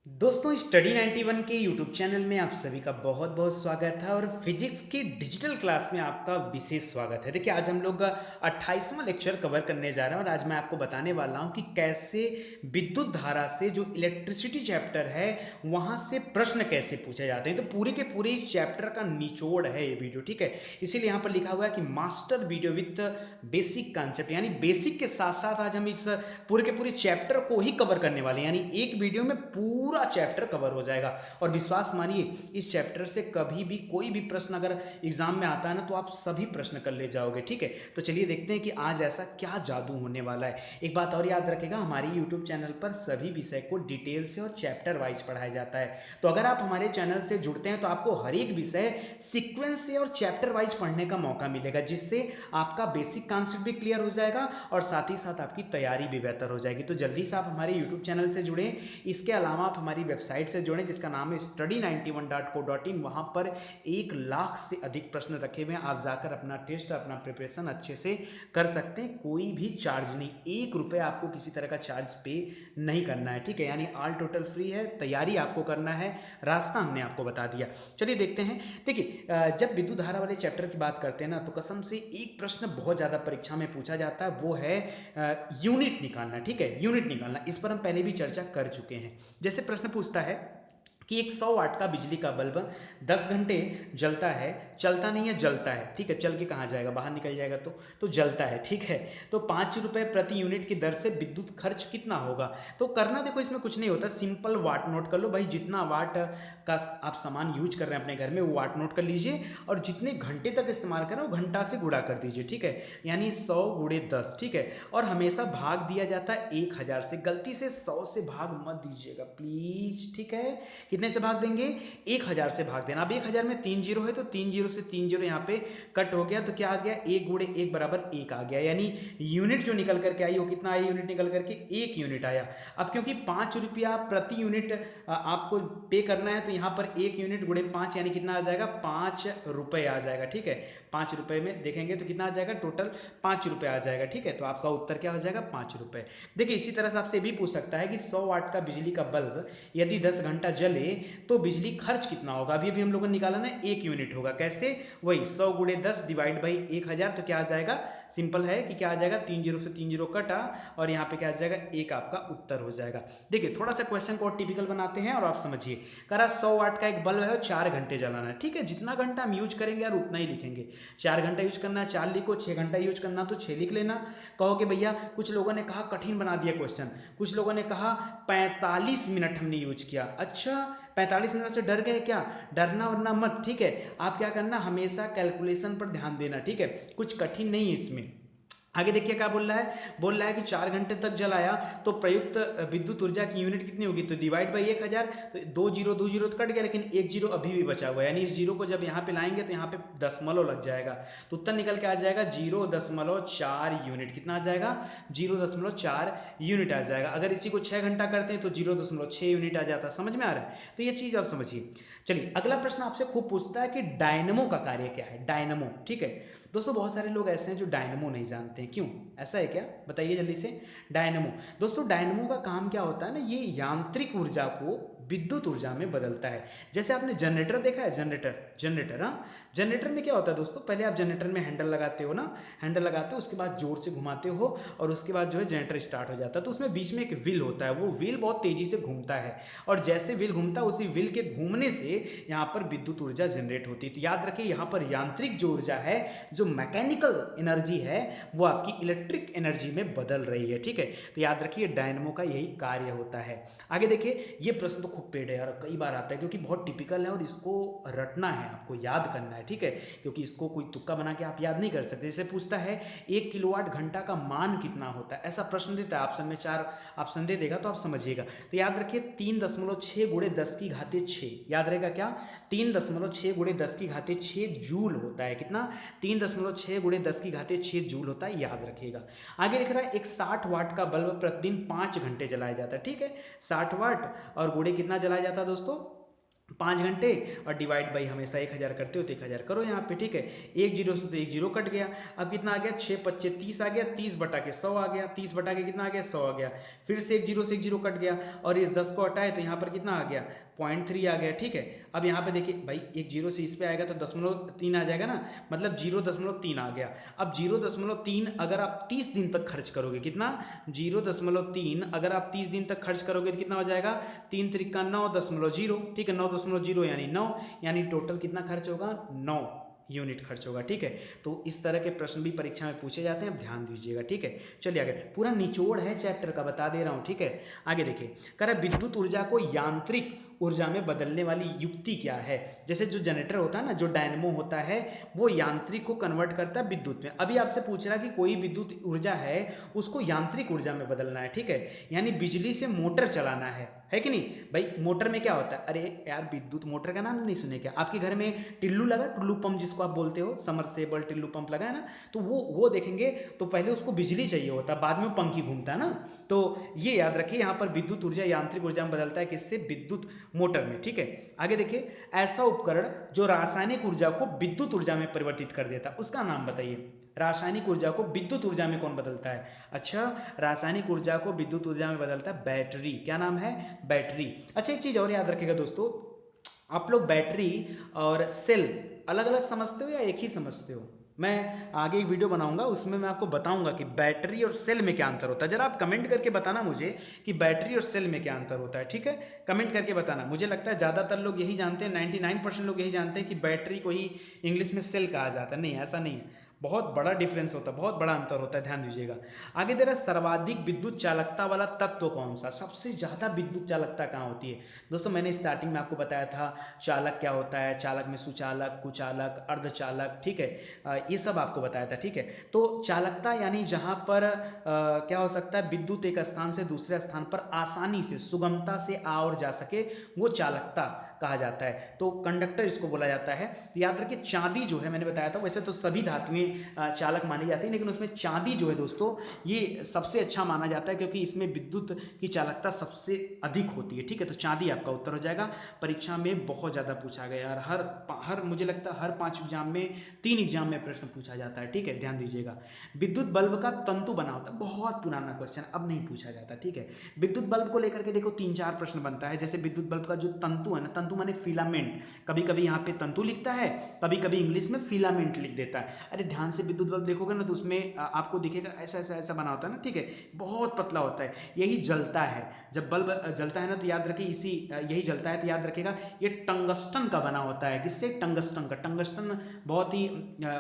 दोस्तों स्टडी 91 के YouTube channel में आप सभी का बहुत बहुत स्वागत है और फिजिक्स की डिजिटल क्लास में आपका विशेष स्वागत है। देखिए आज हम लोग 28वां लेक्चर कवर करने जा रहे हैं और आज मैं आपको बताने वाला हूं कि कैसे विद्युत धारा से जो इलेक्ट्रिसिटी चैप्टर है वहां से प्रश्न कैसे पूछे जाते हैं। तो पूरे के पूरे इस चैप्टर का निचोड़ है ये वीडियो, ठीक है। इसीलिए यहाँ पर लिखा हुआ है कि master video with basic concept, यानी बेसिक के साथ साथ आज हम इस पूरे के पूरे चैप्टर को ही कवर करने वाले हैं, यानी एक वीडियो में पूरा चैप्टर कवर हो जाएगा। और विश्वास मानिए इस चैप्टर से कभी भी कोई भी प्रश्न अगर एग्जाम में आता है ना तो आप सभी प्रश्न कर ले जाओगे, ठीक है। तो चलिए देखते हैं कि आज ऐसा क्या जादू होने वाला है। एक बात और याद रखेगा, हमारी यूट्यूब चैनल पर सभी विषय को डिटेल से और चैप्टर वाइज पढ़ाया जाता है। तो अगर आप हमारे चैनल से जुड़ते हैं तो आपको हर एक विषय सीक्वेंस से और चैप्टर वाइज पढ़ने का मौका मिलेगा, जिससे आपका बेसिक कॉन्सेप्ट भी क्लियर हो जाएगा और साथ ही साथ आपकी तैयारी भी बेहतर हो जाएगी। तो जल्दी से आप हमारे यूट्यूब चैनल से जुड़ें। इसके अलावा आप हमारी वेबसाइट से जुड़ें जिसका नाम है study91.co.in। वहाँ पर 1 लाख से अधिक प्रश्न रखे हुए हैं। आप जाकर अपना टेस्ट, अपना प्रिपरेशन अच्छे से कर सकते हैं। कोई भी चार्ज नहीं, 1 रुपये आपको किसी तरह का चार्ज पे नहीं करना है, ठीक है। यानी ऑल टोटल फ्री है, तैयारी आपको करना है, रास्ता हमने आपको बता दिया। चलिए देखते हैं। देखिए जब विद्युत धारा वाले चैप्टर की बात करते हैं ना तो कसम से एक प्रश्न बहुत ज़्यादा परीक्षा में पूछा जाता है, वो है यूनिट निकालना, ठीक है। यूनिट निकालना, इस पर हम पहले भी चर्चा कर चुके हैं। जैसे प्रश्न पूछता है कि एक 100 वाट का बिजली का बल्ब 10 घंटे जलता है, चलता नहीं है, जलता है, ठीक है। चल के कहाँ जाएगा, बाहर निकल जाएगा तो जलता है, ठीक है। तो 5 रुपये प्रति यूनिट की दर से विद्युत खर्च कितना होगा। तो करना देखो इसमें कुछ नहीं होता, सिंपल वाट नोट कर लो भाई। जितना वाट का आप सामान यूज कर रहे हैं अपने घर में वो वाट नोट कर लीजिए और जितने घंटे तक इस्तेमाल कर रहे हैं वो घंटा से गुणा कर दीजिए, ठीक है। यानी 100 गुणे 10, ठीक है। और हमेशा भाग दिया जाता है 1000 से, गलती से 100 से भाग मत दीजिएगा प्लीज, ठीक है। कितने से भाग देंगे, 1000 से भाग देना। अब 1000 में 3 जीरो है तो 3 जीरो से 3 जीरो यहाँ पे कट हो गया, तो क्या आ गया, 1 गुणे 1 बराबर 1 आ गया। यानी यूनिट जो निकल करके आई वो कितना आई, यूनिट निकल करके 1 यूनिट आया। अब क्योंकि 5 रुपया प्रति यूनिट आपको पे करना है तो यहाँ पर 1 यूनिट गुणे 5 यानी कितना आ जाएगा, 5 रुपये आ जाएगा, ठीक है। 5 रुपये में देखेंगे तो कितना आ जाएगा, टोटल 5 रुपये आ जाएगा, ठीक है। तो आपका उत्तर क्या हो जाएगा, 5 रुपये। देखिए इसी तरह से आपसे भी पूछ सकता है कि 100 वाट का बिजली का बल्ब यदि 10 घंटा जले तो बिजली खर्च कितना होगा। अभी हम लोगों ने निकाला ना, 1 यूनिट होगा। कैसे, वही 100 गुणे 10 डिवाइड बाई 1000, तो क्या आ जाएगा, सिंपल है कि क्या आ जाएगा, 3 जीरो से 3 जीरो कटा और यहाँ पे क्या आ जाएगा, 1 आपका उत्तर हो जाएगा। देखिए थोड़ा सा क्वेश्चन को और टिपिकल बनाते हैं और आप समझिए। करा 100 वाट का एक बल्ब है और 4 घंटे जलाना है, ठीक है। जितना घंटा हम यूज करेंगे यार उतना ही लिखेंगे। 4 घंटा यूज करना है 4 लिखो, 6 घंटा यूज करना तो 6 लिख लेना। कहोगे भैया कुछ लोगों ने कहा कठिन बना दिया क्वेश्चन, कुछ लोगों ने कहा 45 मिनट हमने यूज किया। अच्छा 45 मिनट से डर गए क्या, डरना वरना मत, ठीक है। आप क्या करना, हमेशा कैलकुलेशन पर ध्यान देना, ठीक है। कुछ कठिन नहीं है इसमें। आगे देखिए क्या बोल रहा है, बोल रहा है कि 4 घंटे तक जलाया तो प्रयुक्त विद्युत ऊर्जा की यूनिट कितनी होगी, तो डिवाइड बाई 1000, तो 2 जीरो तो कट गया लेकिन 1 जीरो अभी भी बचा हुआ है। यानी इस जीरो को जब यहाँ पे लाएंगे तो यहाँ पे दशमलव लग जाएगा, तो उत्तर निकल के आ जाएगा 0.4 यूनिट। कितना आ जाएगा, 0.4 यूनिट आ जाएगा। अगर इसी को 6 घंटा करते हैं तो 0.6 यूनिट आ जाता है। समझ में आ रहा है, तो ये चीज़ आप समझिए। चलिए अगला प्रश्न आपसे खूब पूछता है कि डायनमो का कार्य क्या है, डायनमो, ठीक है। दोस्तों बहुत सारे लोग ऐसे हैं जो डायनमो नहीं जानते हैं, क्यों, ऐसा है क्या, बताइए जल्दी से। डायनमो, दोस्तों डायनमो का काम क्या होता है ना, ये यांत्रिक ऊर्जा को विद्युत ऊर्जा में बदलता है। जैसे आपने जनरेटर देखा है, जनरेटर, जनरेटर, हाँ, जनरेटर में क्या होता है दोस्तों, पहले आप जनरेटर में हैंडल लगाते हो ना, हैंडल लगाते हो उसके बाद जोर से घुमाते हो और उसके बाद जो है जनरेटर स्टार्ट हो जाता है। तो उसमें बीच में एक व्हील होता है, वो व्हील बहुत तेजी से घूमता है और जैसे व्हील घूमता है उसी व्हील के घूमने से यहाँ पर विद्युत ऊर्जा जनरेट होती है। तो याद रखिए यहाँ पर यांत्रिक जो ऊर्जा है, जो मैकेनिकल एनर्जी है, वो आपकी इलेक्ट्रिक एनर्जी में बदल रही है, ठीक है। तो याद रखिए डायनमो का यही कार्य होता है। आगे देखिए, ये प्रश्न तो खूब पेड़ है यार, कई बार आता है क्योंकि बहुत टिपिकल है और इसको रटना है, आपको याद करना है, ठीक है। क्योंकि इसको कोई तुक्का बना के आप याद नहीं कर सकते। जैसे पूछता है 1 किलोवाट घंटा का मान कितना होता है, ऐसा प्रश्न देता है, ऑप्शन में 4 ऑप्शन दे देगा तो आप समझिएगा। तो याद रखिए 3.6 गुणे 10 की घाते 6, याद रहेगा क्या, 3.6 गुणे 10 की घाते 6 जूल होता है। कितना, 3.6 गुणे 10 की घाते 6 जूल होता है, याद रखिएगा। आगे लिख रहा है एक 60 वाट का बल्ब प्रतिदिन 5 घंटे जलाया जाता है, ठीक है। 60 वाट और गुणे कितना जलाया जाता है दोस्तों, 5 घंटे और डिवाइड बाई हमेशा 1000 करते हो तो 1000 करो यहाँ पे, ठीक है। एक जीरो से तो एक जीरो कट गया। अब कितना आ गया, 6×5 = 30 आ गया, 30 बटा के 100 आ गया, 30 बटा के कितना आ गया, 100 आ गया। फिर से एक जीरो कट गया और इस 10 को हटाए तो यहाँ पर कितना आ गया, 0.3 आ गया, ठीक है। अब यहाँ पे देखिए भाई, एक जीरो से इस पे आएगा तो 0.3 आ जाएगा ना, मतलब 0.3 आ गया। अब 0.3 अगर आप 30 दिन तक खर्च करोगे, कितना, 0.3 अगर आप 30 दिन तक खर्च करोगे तो कितना हो जाएगा, 3×3 = 9.0, ठीक है, 9.0 यानी 9, यानी टोटल कितना खर्च होगा, 9 यूनिट खर्च होगा, ठीक है। तो इस तरह के प्रश्न भी परीक्षा में पूछे जाते हैं, अब ध्यान दीजिएगा, ठीक है। चलिए आगे, पूरा निचोड़ है चैप्टर का, बता दे रहा हूं, ठीक है। आगे देखिए, कह रहा विद्युत ऊर्जा को यांत्रिक ऊर्जा में बदलने वाली युक्ति क्या है। जैसे जो जनरेटर होता है ना, जो डायनमो होता है, वो यांत्रिक को कन्वर्ट करता है विद्युत में। अभी आपसे पूछ रहा कि कोई विद्युत ऊर्जा है उसको यांत्रिक ऊर्जा में बदलना है, ठीक है, यानी बिजली से मोटर चलाना है कि नहीं। भाई मोटर में क्या होता है, अरे यार विद्युत मोटर का नाम नहीं सुने क्या, आपके घर में टिल्लू लगा, टुल्लू पंप जिसको आप बोलते हो, समरसेबल टिल्लू पंप लगा है ना, तो वो देखेंगे तो पहले उसको बिजली चाहिए होता है, बाद में पंखी घूमता है ना। तो ये याद रखिए, यहाँ पर विद्युत ऊर्जा यांत्रिक ऊर्जा में बदलता है, किससे, विद्युत मोटर में, ठीक है। आगे देखिए, ऐसा उपकरण जो रासायनिक ऊर्जा को विद्युत ऊर्जा में परिवर्तित कर देता, उसका नाम बताइए। रासायनिक ऊर्जा को विद्युत ऊर्जा में कौन बदलता है, अच्छा, रासायनिक ऊर्जा को विद्युत ऊर्जा में बदलता है बैटरी। क्या नाम है, बैटरी। अच्छा, एक चीज और याद रखिएगा दोस्तों, आप लोग बैटरी और सेल अलग अलग समझते हो या एक ही समझते हो। मैं आगे एक वीडियो बनाऊंगा, उसमें मैं आपको बताऊंगा कि बैटरी और सेल में क्या अंतर होता है। जरा आप कमेंट करके बताना मुझे कि बैटरी और सेल में क्या अंतर होता है, ठीक है, कमेंट करके बताना। मुझे लगता है ज़्यादातर लोग यही जानते हैं, 99% लोग यही जानते हैं कि बैटरी को ही इंग्लिश में सेल कहा जाता है। नहीं, ऐसा नहीं है, बहुत बड़ा डिफरेंस होता है, बहुत बड़ा अंतर होता है, ध्यान दीजिएगा। आगे दे रहा, सर्वाधिक विद्युत चालकता वाला तत्व कौन सा, सबसे ज़्यादा विद्युत चालकता कहाँ होती है। दोस्तों मैंने स्टार्टिंग में आपको बताया था चालक क्या होता है, चालक में सुचालक, कुचालक, अर्धचालक, ठीक है, ये सब आपको बताया था, ठीक है। तो चालकता यानी जहाँ पर क्या हो सकता है, विद्युत एक स्थान से दूसरे स्थान पर आसानी से, सुगमता से आ और जा सके, वो चालकता कहा जाता है। तो कंडक्टर इसको बोला जाता है। तो याद रखिए, चांदी जो है, मैंने बताया था, वैसे तो सभी धातुएं चालक मानी जाती है, लेकिन उसमें चांदी जो है दोस्तों, ये सबसे अच्छा माना जाता है, क्योंकि इसमें विद्युत की चालकता सबसे अधिक होती है, ठीक है। तो चांदी आपका उत्तर हो जाएगा। परीक्षा में बहुत ज़्यादा पूछा गया यार, हर मुझे लगता है हर 5 एग्जाम में 3 एग्जाम में प्रश्न पूछा जाता है, ठीक है, ध्यान दीजिएगा। विद्युत बल्ब का तंतु बना होता है, बहुत पुराना क्वेश्चन, अब नहीं पूछा जाता, ठीक है। विद्युत बल्ब को लेकर के देखो 3-4 प्रश्न बनता है। जैसे विद्युत बल्ब का जो तंतु है ना, तंतु माने फिलामेंट, कभी कभी यहाँ पे तंतु लिखता है, कभी कभी इंग्लिश में फिलामेंट लिख देता है। अरे ध्यान से विद्युत बल्ब देखोगे ना, तो उसमें आपको दिखेगा ऐसा ऐसा ऐसा बना होता है ना, ठीक है, बहुत पतला होता है, यही जलता है। जब बल्ब जलता है ना, तो याद रखिए यही जलता है, तो याद रखिएगा ये टंगस्टन का बना होता है। किससे, टंगस्टन का। टंगस्टन बहुत ही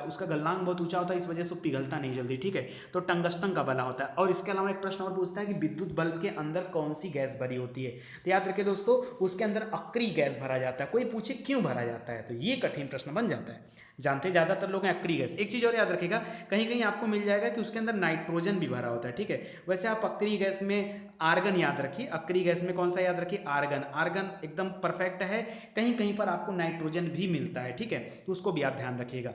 उसका गलनांक बहुत ऊंचा होता है, इस वजह से पिघलता नहीं जल्दी, ठीक है। तो टंगस्टन का बना होता है। और इसके अलावा एक प्रश्न और पूछता है कि विद्युत बल्ब के अंदर कौन सी गैस भरी होती है। तो याद रखिए दोस्तों, उसके अंदर अक्री गैस भरा जाता है। कोई पूछे क्यों भरा जाता है, तो ये कठिन प्रश्न बन जाता है। जानते ज्यादातर लोग हैं अक्री गैस। एक चीज और याद रखिएगा, कहीं कहीं आपको मिल जाएगा कि उसके अंदर नाइट्रोजन भी भरा होता है, ठीक है। वैसे आप अक्री गैस में आर्गन याद रखिए, अक्री गैस में कौन सा याद रखिए, आर्गन। आर्गन एकदम परफेक्ट है। कहीं कहीं पर आपको नाइट्रोजन भी मिलता है, ठीक है, तो उसको भी आप ध्यान रखिएगा।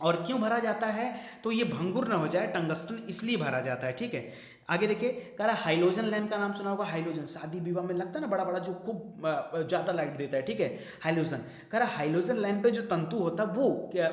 और क्यों भरा जाता है, तो ये भंगुर ना हो जाए, टंगस्टन इसलिए भरा जाता है, ठीक है। आगे देखिए, कह रहा हाइलोजन लैंप का नाम सुना होगा। हाइलोजन शादी विवाह में लगता है ना, बड़ा बड़ा, जो खूब ज्यादा लाइट देता है, ठीक है, हाइलोजन। कह रहा हाइलोजन लैंप पे जो तंतु होता है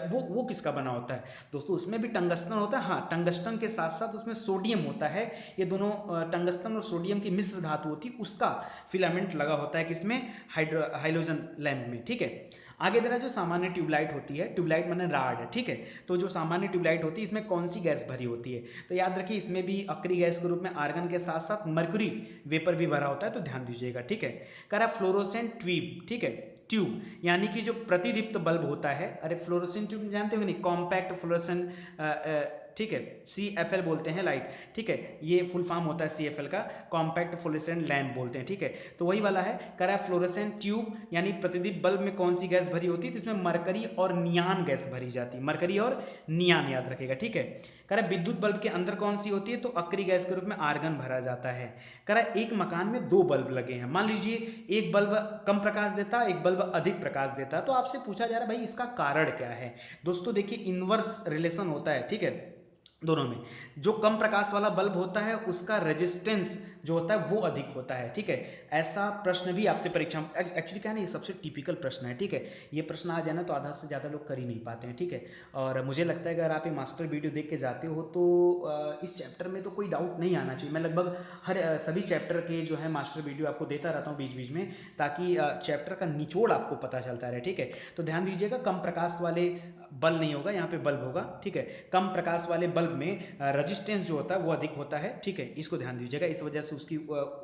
वो किसका बना होता है। दोस्तों उसमें भी टंगस्टन होता है, हाँ, टंगस्टन के साथ साथ उसमें सोडियम होता है। ये दोनों टंगस्टन और सोडियम की मिश्र धातु होती है, उसका फिलामेंट लगा होता है किसमें, हाइलोजन लैंप में, ठीक है। आगे दे रहा, जो सामान्य ट्यूबलाइट होती है, ट्यूबलाइट माने राड, ठीक है, तो जो सामान्य ट्यूबलाइट होती है इसमें कौन सी गैस भरी होती है। तो याद रखिए, इसमें भी अक्री गैस के रूप में आर्गन के साथ साथ मर्क्यूरी वेपर भी भरा होता है, तो ध्यान दीजिएगा, ठीक है। कह रहा फ्लोरोसेंट ट्यूब, ठीक है, ट्यूब यानी कि जो प्रतिदीप्त बल्ब होता है। अरे फ्लोरोसेंट ट्यूब जानते हो नहीं, कॉम्पैक्ट फ्लोरोसेंट, ठीक है, CFL बोलते हैं लाइट, ठीक है, ये फुल फॉर्म होता है CFL का, कॉम्पैक्ट फ्लोरोसेंट लैंप बोलते हैं, ठीक है। तो वही वाला है। कह रहा है फ्लोरोसेंट ट्यूब यानी प्रतिदीप बल्ब में कौन सी गैस भरी होती है, तो इसमें मरकरी और नियान गैस भरी जाती है, मरकरी और नियान याद रखेगा, ठीक है। कह रहा है विद्युत बल्ब के अंदर कौन सी होती है, तो अक्री गैस के रूप में आर्गन भरा जाता है। कह रहा है एक मकान में 2 बल्ब लगे हैं, मान लीजिए एक बल्ब कम प्रकाश देता है, एक बल्ब अधिक प्रकाश देता है, तो आपसे पूछा जा रहा है भाई इसका कारण क्या है। दोस्तों देखिए, इनवर्स रिलेशन होता है, ठीक है। दोनों में जो कम प्रकाश वाला बल्ब होता है उसका रेजिस्टेंस जो होता है वो अधिक होता है, ठीक है। ऐसा प्रश्न भी आपसे परीक्षा में एक्चुअली क्या है ना, ये सबसे टिपिकल प्रश्न है, ठीक है। ये प्रश्न आ जाए ना तो आधा से ज़्यादा लोग कर ही नहीं पाते हैं, ठीक है। और मुझे लगता है अगर आप ये मास्टर वीडियो देख के जाते हो तो इस चैप्टर में तो कोई डाउट नहीं आना चाहिए। मैं लगभग हर सभी चैप्टर के जो है मास्टर वीडियो आपको देता रहता हूँ बीच बीच में, ताकि चैप्टर का निचोड़ आपको पता चलता रहे, ठीक है। तो ध्यान दीजिएगा, कम प्रकाश वाले बल्ब नहीं होगा, यहाँ पे बल्ब होगा, ठीक है। कम प्रकाश वाले बल्ब में रजिस्टेंस जो होता है वो अधिक होता है, ठीक है। इसको ध्यान दीजिएगा, इस वजह से उसकी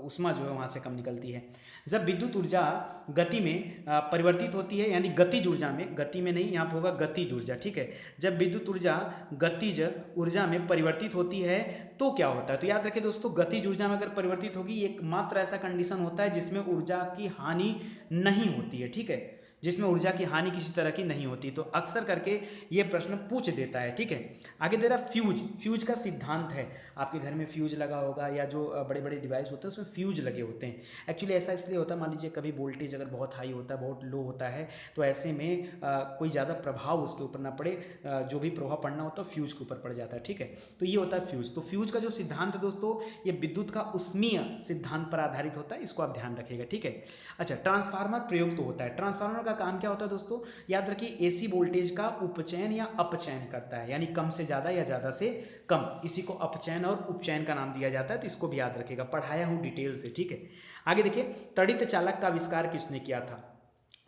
ऊष्मा जो है वहाँ से कम निकलती है। जब विद्युत ऊर्जा गति में परिवर्तित होती है, यानी गतिज ऊर्जा में, गति में नहीं, यहाँ पर होगा गतिज ऊर्जा, ठीक है। जब विद्युत ऊर्जा गतिज ऊर्जा में परिवर्तित होती है तो क्या होता है? तो याद रखिए दोस्तों, गतिज ऊर्जा में अगर परिवर्तित होगी, एकमात्र ऐसा कंडीशन होता है जिसमें ऊर्जा की हानि नहीं होती है, ठीक है, जिसमें ऊर्जा की हानि किसी तरह की नहीं होती। तो अक्सर करके ये प्रश्न पूछ देता है, ठीक है। आगे दे रहा फ्यूज। फ्यूज का सिद्धांत है, आपके घर में फ्यूज लगा होगा या जो बड़े बड़े डिवाइस होते हैं उसमें फ्यूज लगे होते हैं। एक्चुअली ऐसा इसलिए होता है, मान लीजिए कभी वोल्टेज अगर बहुत हाई होता है, बहुत लो होता है, तो ऐसे में कोई ज़्यादा प्रभाव उसके ऊपर ना पड़े, जो भी प्रभाव पड़ना होता है फ्यूज के ऊपर पड़ जाता है, ठीक है। तो ये होता है फ्यूज। तो फ्यूज का जो सिद्धांत है दोस्तों, ये विद्युत का उष्मीय सिद्धांत पर आधारित होता है, इसको आप ध्यान रखिएगा, ठीक है। अच्छा, ट्रांसफार्मर प्रयोग तो होता है। ट्रांसफार्मर का काम क्या होता है दोस्तों, याद रखिए, एसी वोल्टेज का उपचयन या अपचयन करता है, यानी कम से ज़्यादा या ज़्यादा से कम, इसी को अपचयन और उपचयन का नाम दिया जाता है। तो इसको भी याद रखिएगा, पढ़ाया हूँ डिटेल से, ठीक है। आगे देखिए, तड़ित चालक का आविष्कार किसने किया था?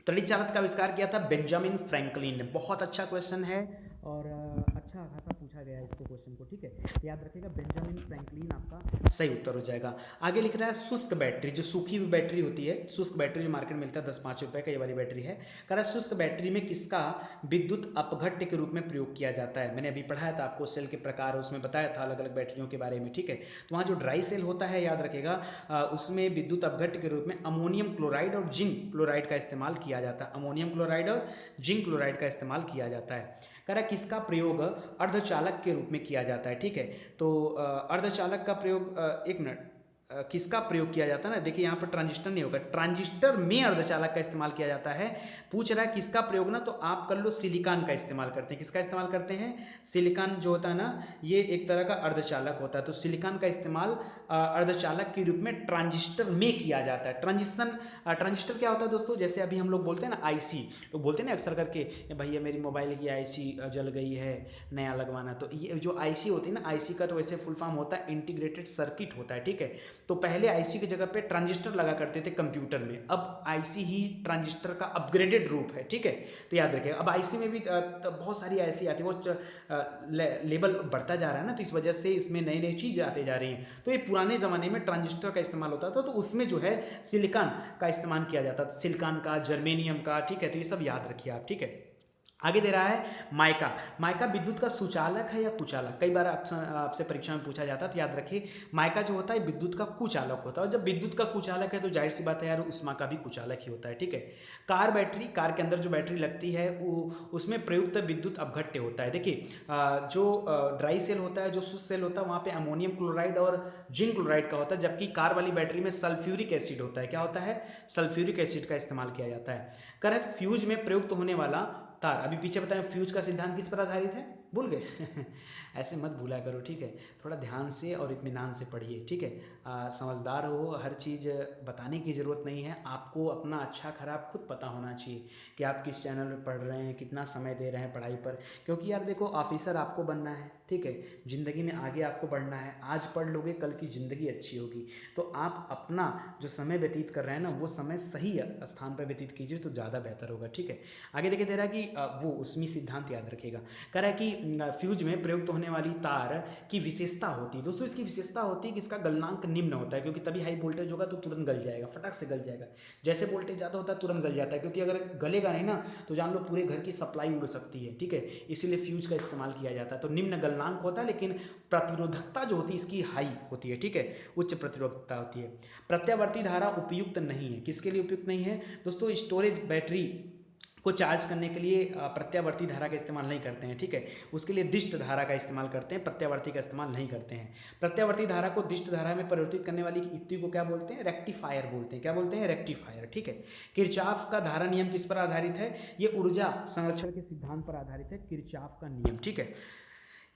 तड़ित चालक का आविष्कार किया था बेंजामिन फ्रैंकलिन ने। बहुत अच्छा क्वेश्चन है और अच्छा खासा पूछा गया है इसको क्वेश्चन को, ठीक है। तो याद रखिएगा, बेंजामिन फ्रैंकलिन आपका सही उत्तर हो जाएगा। आगे लिख रहा है शुष्क बैटरी, जो सूखी हुई बैटरी होती है, शुष्क बैटरी जो मार्केट में मिलता है 10-5 रुपए का, ये वाली बैटरी है। कह रहा है शुष्क बैटरी में किसका विद्युत अपघट्य के रूप में प्रयोग किया जाता है? मैंने अभी पढ़ाया था आपको सेल के प्रकार, उसमें बताया था अलग अलग बैटरियों के बारे में, ठीक है। तो वहाँ जो ड्राई सेल होता है, याद रखेगा, उसमें विद्युत अपघट्य के रूप में अमोनियम क्लोराइड और जिंक क्लोराइड का इस्तेमाल किया जाता है। अमोनियम क्लोराइड और जिंक क्लोराइड का इस्तेमाल किया जाता है। कह रहा है किसका प्रयोग अर्धचालक के रूप में किया जाता है, ठीक है। तो अर्धचालक का प्रयोग, एक मिनट, किसका प्रयोग किया जाता है ना, देखिए यहाँ पर ट्रांजिस्टर नहीं होगा, ट्रांजिस्टर में अर्धचालक का इस्तेमाल किया जाता है। पूछ रहा है किसका प्रयोग ना, तो आप कर लो सिलिकॉन का इस्तेमाल करते हैं। किसका इस्तेमाल करते हैं? सिलिकॉन जो होता है ना, ये एक तरह का अर्धचालक होता है, तो सिलिकॉन का इस्तेमाल अर्धचालक के रूप में ट्रांजिस्टर में किया जाता है। ट्रांजिस्टर क्या होता है दोस्तों, जैसे अभी हम लोग बोलते हैं ना आईसी, लोग बोलते हैं ना अक्सर करके, भैया मेरी मोबाइल की आईसी जल गई है, नया लगवाना। तो ये जो आईसी होती है ना, आईसी का तो वैसे फुल फॉर्म होता है इंटीग्रेटेड सर्किट होता है, ठीक है। तो पहले आईसी की जगह पे ट्रांजिस्टर लगा करते थे कंप्यूटर में, अब आईसी ही ट्रांजिस्टर का अपग्रेडेड रूप है, ठीक है। तो याद रखिए, अब आईसी में भी बहुत सारी आईसी आती है, वो लेवल बढ़ता जा रहा है ना, तो इस वजह से इसमें नई नई चीज़ आते जा रही हैं। तो ये पुराने ज़माने में ट्रांजिस्टर का इस्तेमाल होता था, तो उसमें जो है सिलिकॉन का इस्तेमाल किया जाता था, सिलिकॉन का, जर्मेनियम का, ठीक है। तो ये सब याद रखिए आप, ठीक है। आगे दे रहा है माइका। माइका विद्युत का सुचालक है या कुचालक? कई बार आपसे परीक्षा में पूछा जाता है, तो याद रखिए, माइका जो होता है विद्युत का कुचालक होता है, और जब विद्युत का कुचालक है तो जाहिर सी बात है यार, उष्मा का भी कुचालक ही होता है, ठीक है। कार बैटरी, कार के अंदर जो बैटरी लगती है उसमें प्रयुक्त विद्युत अपघट्य होता है। देखिए, जो ड्राई सेल होता है, जो शुष्क सेल होता है, वहाँ पे अमोनियम क्लोराइड और जिंक क्लोराइड का होता है, जबकि कार वाली बैटरी में सल्फ्यूरिक एसिड होता है। क्या होता है? सल्फ्यूरिक एसिड का इस्तेमाल किया जाता है। कर फ्यूज में प्रयुक्त होने वाला तार, अभी पीछे बताएं फ्यूज का सिद्धांत किस पर आधारित है, भूल गए? ऐसे मत भूला करो, ठीक है। थोड़ा ध्यान से और इत्मीनान से पढ़िए, ठीक है। समझदार हो, हर चीज़ बताने की ज़रूरत नहीं है, आपको अपना अच्छा खराब खुद पता होना चाहिए कि आप किस चैनल में पढ़ रहे हैं, कितना समय दे रहे हैं पढ़ाई पर। क्योंकि यार देखो, ऑफिसर आपको बनना है, ठीक है, ज़िंदगी में आगे आपको बढ़ना है। आज पढ़ लोगे, कल की ज़िंदगी अच्छी होगी। तो आप अपना जो समय व्यतीत कर रहे हैं ना, वो समय सही स्थान पर व्यतीत कीजिए तो ज़्यादा बेहतर होगा, ठीक है। आगे देखिए, दे रहा है कि वो उसमें सिद्धांत याद रखिएगा। कह रहा है कि फ्यूज में प्रयुक्त होने वाली तार की विशेषता होती है दोस्तों, इसकी विशेषता होती है कि इसका गलनांक निम्न होता है, क्योंकि तभी हाई वोल्टेज होगा तो तुरंत गल जाएगा, फटाक से गल जाएगा। जैसे वोल्टेज ज़्यादा होता है तुरंत गल जाता है, क्योंकि अगर गलेगा नहीं ना तो जान लो पूरे घर की सप्लाई उड़ सकती है, ठीक है। इसीलिए फ्यूज का इस्तेमाल किया जाता है। तो निम्न गलनांक होता है, लेकिन प्रतिरोधकता जो होती है इसकी हाई होती है, ठीक है, उच्च प्रतिरोधकता होती है। प्रत्यावर्ती धारा उपयुक्त नहीं है, किसके लिए उपयुक्त नहीं है दोस्तों? स्टोरेज बैटरी को चार्ज करने के लिए प्रत्यावर्ती धारा का इस्तेमाल नहीं करते हैं, ठीक है। उसके लिए दिष्ट धारा का इस्तेमाल करते हैं, प्रत्यावर्ती का इस्तेमाल नहीं करते हैं। प्रत्यावर्ती धारा को दिष्ट धारा में परिवर्तित करने वाली युक्ति को क्या बोलते हैं? रेक्टिफायर बोलते हैं। क्या बोलते हैं? रेक्टिफायर, ठीक है। किरचॉफ का धारा नियम किस पर आधारित है? ये ऊर्जा संरक्षण के सिद्धांत पर आधारित है, किरचॉफ का नियम, ठीक है।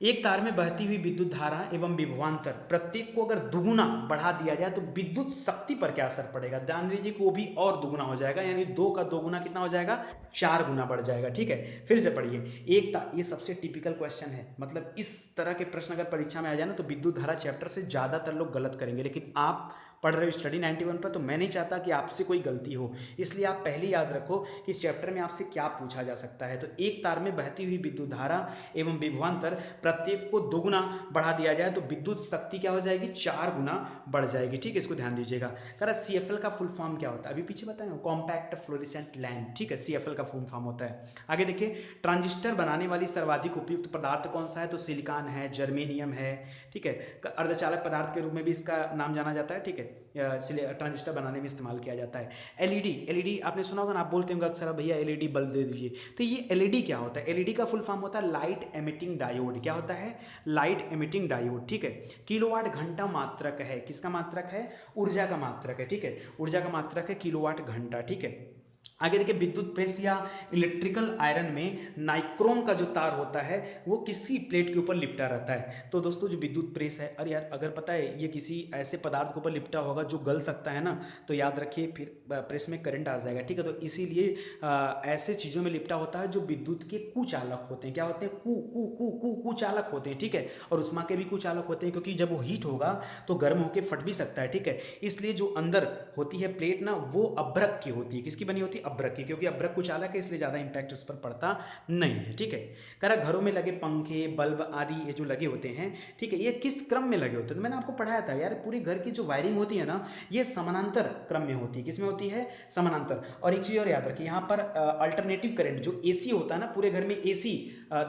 एक तार में बहती हुई विद्युत धारा एवं विभवांतर प्रत्येक को अगर दुगुना बढ़ा दिया जाए तो विद्युत शक्ति पर क्या असर पड़ेगा। ध्यान दीजिए कि वो भी और दुगुना हो जाएगा, यानी 2 का 2 गुना कितना हो जाएगा, 4 गुना बढ़ जाएगा। ठीक है, फिर से पढ़िए। एक तार, ये सबसे टिपिकल क्वेश्चन है, मतलब इस तरह के प्रश्न अगर परीक्षा में आ जाए ना तो विद्युत धारा चैप्टर से ज़्यादातर लोग गलत करेंगे, लेकिन आप पढ़ रहे हो स्टडी 91 पर, तो मैं नहीं चाहता कि आपसे कोई गलती हो, इसलिए आप पहले याद रखो कि इस चैप्टर में आपसे क्या पूछा जा सकता है। तो एक तार में बहती हुई विद्युत धारा एवं विभवांतर प्रत्येक को दोगुना बढ़ा दिया जाए तो विद्युत शक्ति क्या हो जाएगी, 4 गुना बढ़ जाएगी। ठीक है, इसको ध्यान दीजिएगा। कह रहा CFL का फुल फॉर्म क्या होता है, अभी पीछे बताएं, कॉम्पैक्ट फ्लोरेसेंट लैंप। ठीक है, CFL का फुल फॉर्म होता है। आगे देखिए, ट्रांजिस्टर बनाने वाली सर्वाधिक उपयुक्त पदार्थ कौन सा है, तो सिलिकॉन है, जर्मेनियम है। ठीक है, अर्धचालक पदार्थ के रूप में भी इसका नाम जाना जाता है। ठीक है, ट्रांजिस्टर बनाने में इस्तेमाल किया जाता है। एलईडी आपने सुना होगा ना, आप बोलते होंगे अक्सर भैया एलईडी बल्ब दे दीजिए, तो ये एलईडी क्या होता है, एलईडी का फुल फॉर्म होता है लाइट एमिटिंग डायोड। क्या होता है, लाइट एमिटिंग डायोड। ठीक है, किलोवाट घंटा मात्रक है, किसका मात्रक है, ऊर्जा का मात्रक है। ठीक है, ऊर्जा का मात्रक है किलोवाट घंटा। ठीक है, आगे देखिए, विद्युत प्रेस या इलेक्ट्रिकल आयरन में नाइक्रोम का जो तार होता है वो किसी प्लेट के ऊपर लिपटा रहता है। तो दोस्तों जो विद्युत प्रेस है, अरे यार अगर पता है ये किसी ऐसे पदार्थ के ऊपर लिपटा होगा जो गल सकता है ना, तो याद रखिए फिर प्रेस में करंट आ जाएगा। ठीक है, तो इसीलिए ऐसे चीज़ों में लिपटा होता है जो विद्युत के कुचालक होते हैं। क्या होते हैं, कुचालक होते हैं। ठीक है, और उष्मा के भी कुचालक होते हैं, क्योंकि जब वो हीट होगा तो गर्म होकर फट भी सकता है। ठीक है, इसलिए जो अंदर होती है प्लेट ना, वो अभ्रक की होती है। किसकी बनी होती है, अभ्रक की, क्योंकि अभ्रक कुचालक है इसलिए ज़्यादा इंपैक्ट उस पर पड़ता नहीं है। ठीक है, करा घरों में लगे पंखे बल्ब आदि ये जो लगे होते हैं, ठीक है, ये किस क्रम में लगे होते हैं, तो मैंने आपको पढ़ाया था यार, पूरी घर की जो वायरिंग होती है ना, ये समानांतर क्रम में होती है। किसमें होती है, समानांतर। और एक चीज़ और याद रखिए, यहाँ पर अल्टरनेटिव करंट जो एसी होता है ना, पूरे घर में एसी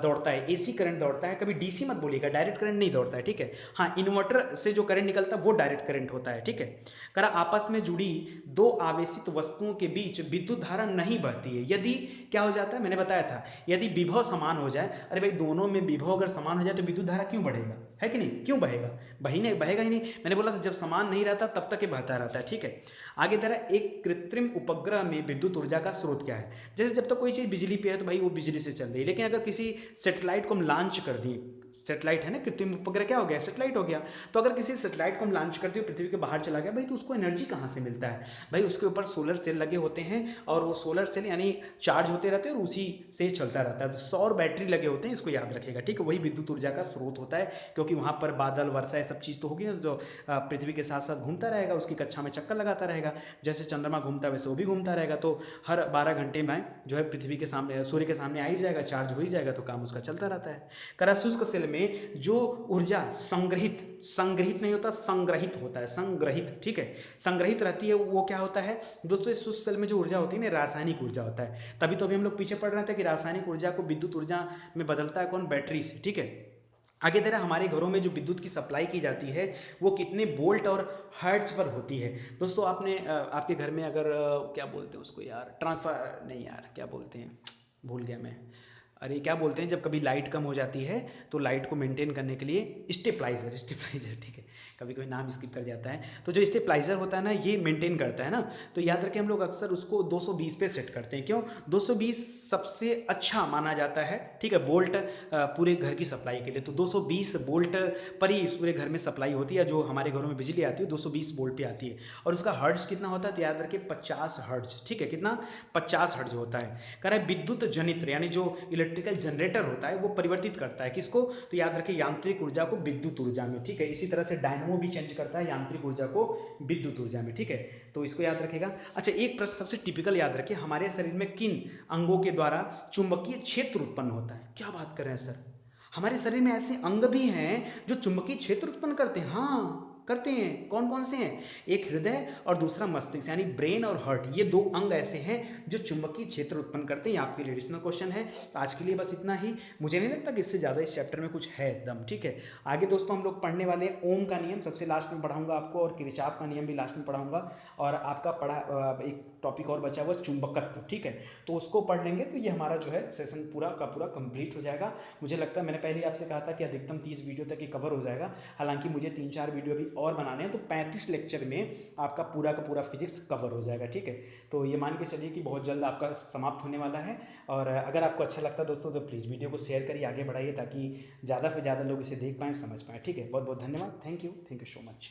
दौड़ता है, एसी करंट दौड़ता है, कभी डीसी मत बोलिएगा, डायरेक्ट करंट नहीं दौड़ता है। ठीक है, हाँ, इन्वर्टर से जो करंट निकलता है वो डायरेक्ट करंट होता है। ठीक है, करा आपस में जुड़ी दो आवेशित वस्तुओं के बीच विद्युत धारा नहीं बहती है यदि क्या हो जाता है, मैंने बताया था, यदि विभव समान हो जाए। अरे भाई, दोनों में विभव अगर समान हो जाए तो विद्युत धारा क्यों बढ़ेगा, है कि नहीं, क्यों बहेगा, बहेगा ही नहीं। मैंने बोला था जब समान नहीं रहता तब तक ये बहता रहता है। ठीक है, आगे तरह एक कृत्रिम उपग्रह में विद्युत ऊर्जा का स्रोत क्या है। जैसे जब तक कोई चीज़ बिजली पे है तो भाई वो बिजली से चल रही है, लेकिन अगर किसी सेटेलाइट को हम लॉन्च कर दिए, सेटेलाइट है ना, कृत्रिम उपग्रह क्या हो गया, सेटेलाइट हो गया, तो अगर किसी सेटेलाइट को हम लॉन्च कर दिए पृथ्वी के बाहर चला गया भाई, तो उसको एनर्जी कहाँ से मिलता है भाई, उसके ऊपर सोलर सेल लगे होते हैं और वो सोलर सेल यानी चार्ज होते रहते हैं और उसी से चलता रहता है। तो सौर बैटरी लगे होते हैं, इसको याद रखिएगा। ठीक है, वही विद्युत ऊर्जा का स्रोत होता है, क्योंकि वहाँ पर बादल वर्षा ये सब चीज़ तो होगी ना, जो पृथ्वी के साथ साथ घूमता रहेगा, उसकी कक्षा में चक्कर लगाता रहेगा, जैसे चंद्रमा घूमता है वैसे वो भी घूमता रहेगा, तो हर 12 घंटे में जो है पृथ्वी के सामने, सूर्य के सामने आ ही जाएगा, चार्ज हो ही जाएगा, तो काम उसका चलता रहता है। करा शुष्क सेल में जो ऊर्जा संग्रहित नहीं होता, संग्रहित होता है, संग्रहित। ठीक है, संग्रहित रहती है, वो क्या होता है दोस्तों, इस शुष्क सेल में जो ऊर्जा होती है ना, रासायनिक ऊर्जा होता है। तभी तो अभी हम लोग पीछे पढ़ रहे थे कि रासायनिक ऊर्जा को विद्युत ऊर्जा में बदलता है कौन, बैटरी से। ठीक है, आगे तरह हमारे घरों में जो विद्युत की सप्लाई की जाती है वो कितने वोल्ट और हर्ट्ज पर होती है। दोस्तों आपने आपके घर में अगर क्या बोलते हैं उसको यार, ट्रांसफर नहीं यार, क्या बोलते हैं, भूल गया मैं, अरे क्या बोलते हैं जब कभी लाइट कम हो जाती है तो लाइट को मेंटेन करने के लिए स्टेबलाइजर। ठीक है, कभी कभी नाम स्किप कर जाता है, तो जो स्टेबलाइजर होता है ना, ये मेंटेन करता है ना, तो याद रखें हम लोग अक्सर उसको 220 पे सेट करते हैं। क्यों, 220 सबसे अच्छा माना जाता है। ठीक है, वोल्ट पूरे घर की सप्लाई के लिए, तो 220 वोल्ट पर ही पूरे घर में सप्लाई होती है, जो हमारे घरों में बिजली आती है 220 वोल्ट पे आती है। और उसका हर्ट्ज कितना होता है, तो याद रखिए 50 हर्ट्ज। ठीक है, कितना, 50 हर्ट्ज होता है। कह रहा है विद्युत जनित्र यानी जो इलेक्ट्रिकल जनरेटर होता है वो परिवर्तित करता है किसको, तो याद रखिए यांत्रिक ऊर्जा को विद्युत ऊर्जा में। ठीक है, इसी तरह से डायनमो भी चेंज करता है यांत्रिक ऊर्जा को विद्युत ऊर्जा में। ठीक है, तो इसको याद रखेगा। अच्छा, एक प्रश्न सबसे टिपिकल याद रखिए, हमारे शरीर में किन अंगों के द्वारा चुंबकीय क्षेत्र उत्पन्न होता है। क्या बात कर रहे हैं सर, हमारे शरीर में ऐसे अंग भी हैं जो चुंबकीय क्षेत्र उत्पन्न करते हैं। हाँ, करते हैं, कौन कौन से हैं, एक हृदय और दूसरा मस्तिष्क यानी ब्रेन और हार्ट, ये दो अंग ऐसे हैं जो चुंबकीय क्षेत्र उत्पन्न करते हैं। आपके लिए एडिशनल क्वेश्चन है। आज के लिए बस इतना ही, मुझे नहीं लगता कि इससे ज़्यादा इस चैप्टर में कुछ है एकदम। ठीक है, आगे दोस्तों हम लोग पढ़ने वाले हैं ओम का नियम, सबसे लास्ट में पढ़ाऊंगा आपको, और किरचॉफ का नियम भी लास्ट में पढ़ाऊंगा, और आपका पढ़ा एक टॉपिक और बचा हुआ चुंबकत्व। ठीक है, तो उसको पढ़ लेंगे तो ये हमारा जो है सेशन पूरा का पूरा कंप्लीट हो जाएगा। मुझे लगता है मैंने पहले आपसे कहा था कि अधिकतम 30 वीडियो तक ये कवर हो जाएगा, हालांकि मुझे 3-4 वीडियो अभी और बनाने हैं तो 35 लेक्चर में आपका पूरा का पूरा फिजिक्स कवर हो जाएगा, ठीक है। तो ये मान के चलिए कि बहुत जल्द आपका समाप्त होने वाला है। और अगर आपको अच्छा लगता है दोस्तों तो प्लीज़ वीडियो को शेयर करिए, आगे बढ़ाइए, ताकि ज़्यादा से ज़्यादा लोग इसे देख पाएँ, समझ पाएँ, ठीक है। बहुत बहुत धन्यवाद। Thank you so much.